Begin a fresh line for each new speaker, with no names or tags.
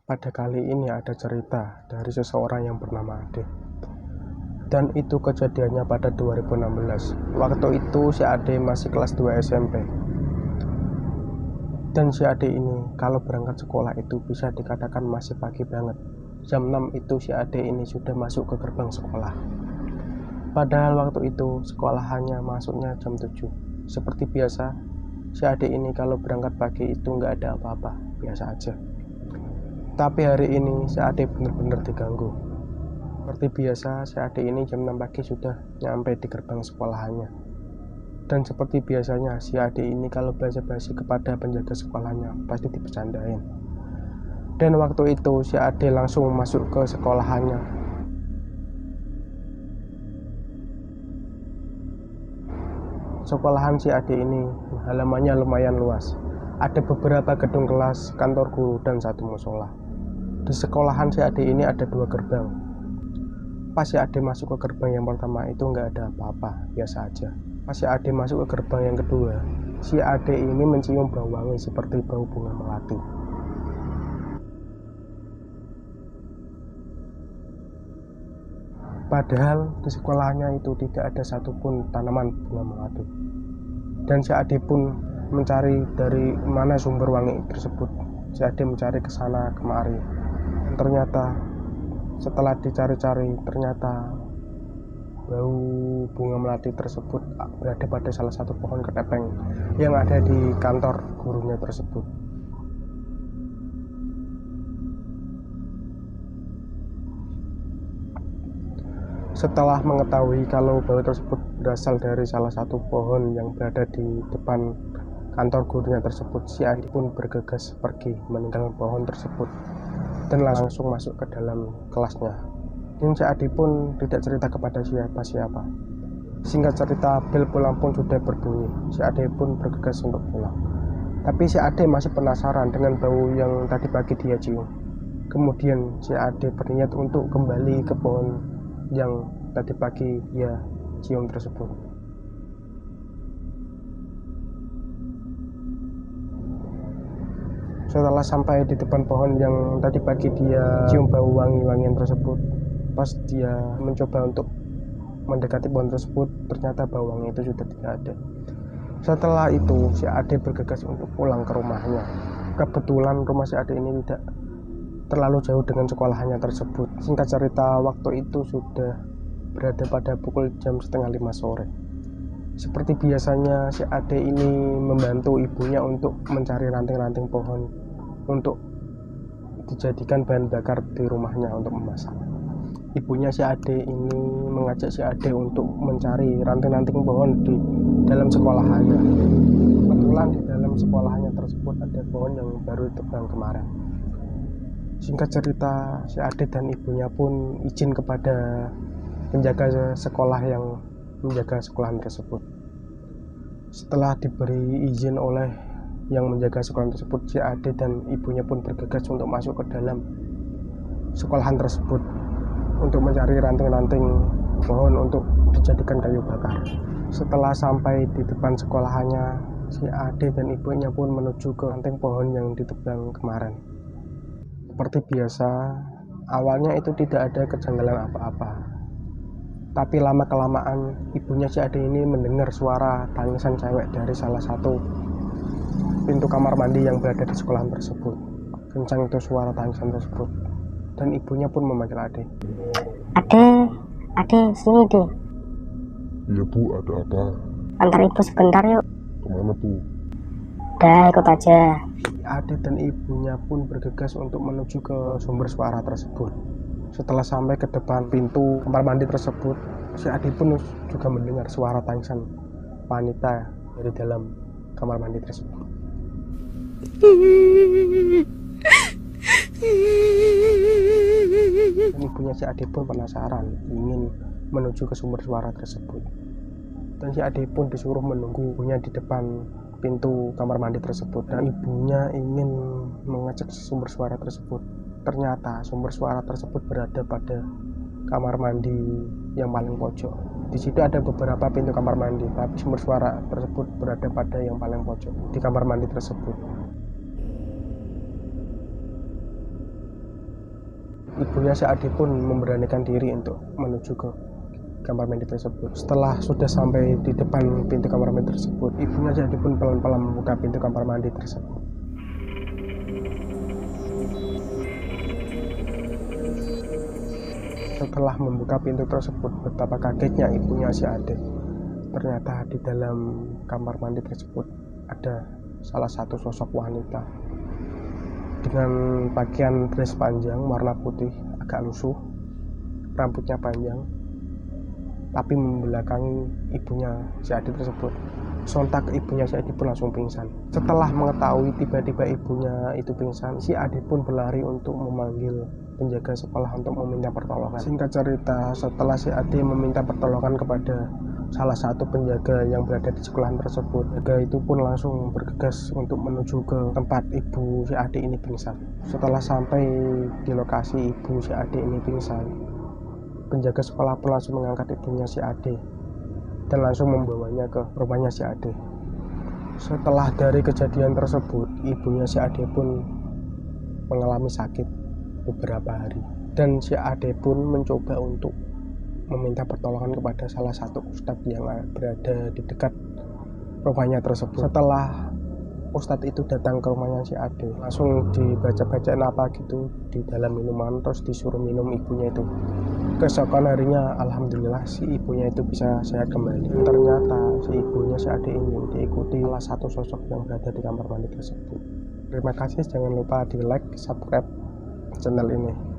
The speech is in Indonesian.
Pada kali ini ada cerita dari seseorang yang bernama Ade. Dan itu kejadiannya pada 2016. Waktu itu si Ade masih kelas 2 SMP. Dan si Ade ini kalau berangkat sekolah itu bisa dikatakan masih pagi banget. Jam 6 itu si Ade ini sudah masuk ke gerbang sekolah. Padahal waktu itu sekolah hanya masuknya jam 7. Seperti biasa, si Ade ini kalau berangkat pagi itu nggak ada apa-apa, biasa aja. Tapi hari ini si Ade benar-benar diganggu. Seperti biasa, si Ade ini jam 6 pagi sudah nyampe di gerbang sekolahannya. Dan seperti biasanya, si Ade ini kalau basa-basi kepada penjaga sekolahnya pasti dibercandain. Dan waktu itu si Ade langsung masuk ke sekolahannya. Sekolahan si Ade ini halamannya lumayan luas. Ada beberapa gedung kelas, kantor guru, dan satu musola. Di sekolahan si Ade ini ada 2 gerbang. Pas si Ade masuk ke gerbang yang pertama itu nggak ada apa-apa, biasa aja. Pas si Ade masuk ke gerbang yang kedua, si Ade ini mencium bau wangi seperti bau bunga melati. Padahal di sekolahnya itu tidak ada satupun tanaman bunga melati. Dan si Ade pun mencari dari mana sumber wangi tersebut. Si Ade mencari ke sana kemari. Dan ternyata setelah dicari-cari, ternyata bau bunga melati tersebut berada pada salah satu pohon ketepeng yang ada di kantor gurunya tersebut. Setelah mengetahui kalau bau tersebut berasal dari salah satu pohon yang berada di depan kantor gurunya tersebut, si Ade pun bergegas pergi meninggalkan pohon tersebut dan langsung masuk ke dalam kelasnya. Dan si Ade pun tidak cerita kepada siapa-siapa. Singkat cerita, bel pulang pun sudah berbunyi. Si Ade pun bergegas untuk pulang. Tapi si Ade masih penasaran dengan bau yang tadi pagi dia cium. Kemudian si Ade berniat untuk kembali ke pohon yang tadi pagi dia cium tersebut. Setelah sampai di depan pohon yang tadi pagi dia cium bau wangi-wangian tersebut, pas dia mencoba untuk mendekati pohon tersebut, ternyata bau wangi itu sudah tidak ada. Setelah itu si Ade bergegas untuk pulang ke rumahnya. Kebetulan rumah si Ade ini tidak terlalu jauh dengan sekolahannya tersebut. Singkat cerita, waktu itu sudah berada pada pukul jam 4:30 sore. Seperti biasanya, si Ade ini membantu ibunya untuk mencari ranting-ranting pohon untuk dijadikan bahan bakar di rumahnya untuk memasak. Ibunya si Ade ini mengajak si Ade untuk mencari ranting-ranting pohon di dalam sekolahannya. Kebetulan di dalam sekolahannya tersebut ada pohon yang baru ditebang kemarin. Singkat cerita, si Ade dan ibunya pun izin kepada penjaga sekolah yang menjaga sekolahan tersebut. Setelah diberi izin oleh yang menjaga sekolah tersebut, si Ade dan ibunya pun bergegas untuk masuk ke dalam sekolahan tersebut untuk mencari ranting-ranting pohon untuk dijadikan kayu bakar. Setelah sampai di depan sekolahannya, si Ade dan ibunya pun menuju ke ranting pohon yang ditebang kemarin. Seperti biasa, awalnya itu tidak ada kejanggalan apa-apa. Tapi lama-kelamaan, ibunya si Ade ini mendengar suara tangisan cewek dari salah satu pintu kamar mandi yang berada di sekolahan tersebut. Kencang itu suara tangisan tersebut. Dan ibunya pun memanggil Ade.
Ade, sini deh.
Iya bu, ada apa?
Antar ibu sebentar yuk.
Kemana bu?
Udah, ikut aja.
Ade dan ibunya pun bergegas untuk menuju ke sumber suara tersebut. Setelah sampai ke depan pintu kamar mandi tersebut, si Ade pun juga mendengar suara tangisan wanita dari dalam kamar mandi tersebut. Dan ibunya si Ade pun penasaran, ingin menuju ke sumber suara tersebut. Dan si Ade pun disuruh menunggu ibunya di depan pintu kamar mandi tersebut. Dan ibunya ingin mengecek sumber suara tersebut. Ternyata sumber suara tersebut berada pada kamar mandi yang paling pojok. Di situ ada beberapa pintu kamar mandi, tapi sumber suara tersebut berada pada yang paling pojok di kamar mandi tersebut. ibunya si Ade pun memberanikan diri untuk menuju ke kamar mandi tersebut. Setelah sudah sampai di depan pintu kamar mandi tersebut, ibunya si Ade pun pelan-pelan membuka pintu kamar mandi tersebut. Setelah membuka pintu tersebut, betapa kagetnya ibunya si Ade. Ternyata di dalam kamar mandi tersebut ada salah satu sosok wanita dengan pakaian dress panjang warna putih agak lusuh, rambutnya panjang, tapi membelakangi ibunya si Ade tersebut. Sontak ibunya si Ade pun langsung pingsan. Setelah mengetahui tiba-tiba ibunya itu pingsan, si Ade pun berlari untuk memanggil penjaga sekolah untuk meminta pertolongan. Singkat cerita, setelah si Ade meminta pertolongan kepada salah satu penjaga yang berada di sekolahan tersebut, penjaga itu pun langsung bergegas untuk menuju ke tempat ibu si Ade ini pingsan. Setelah sampai di lokasi ibu si Ade ini pingsan, penjaga sekolah pun langsung mengangkat ibunya si Ade dan langsung membawanya ke rumahnya si Ade. Setelah dari kejadian tersebut, ibunya si Ade pun mengalami sakit beberapa hari, dan si Ade pun mencoba untuk meminta pertolongan kepada salah satu ustadz yang berada di dekat rumahnya tersebut. Setelah ustadz itu datang ke rumahnya si Ade, langsung dibaca-bacain apa gitu di dalam minuman, terus disuruh minum ibunya itu. Keesokan harinya alhamdulillah si ibunya itu bisa sehat kembali. Ternyata si ibunya si Ade ini diikuti salah satu sosok yang berada di kamar mandi tersebut. Terima kasih, jangan lupa di like, subscribe channel ini.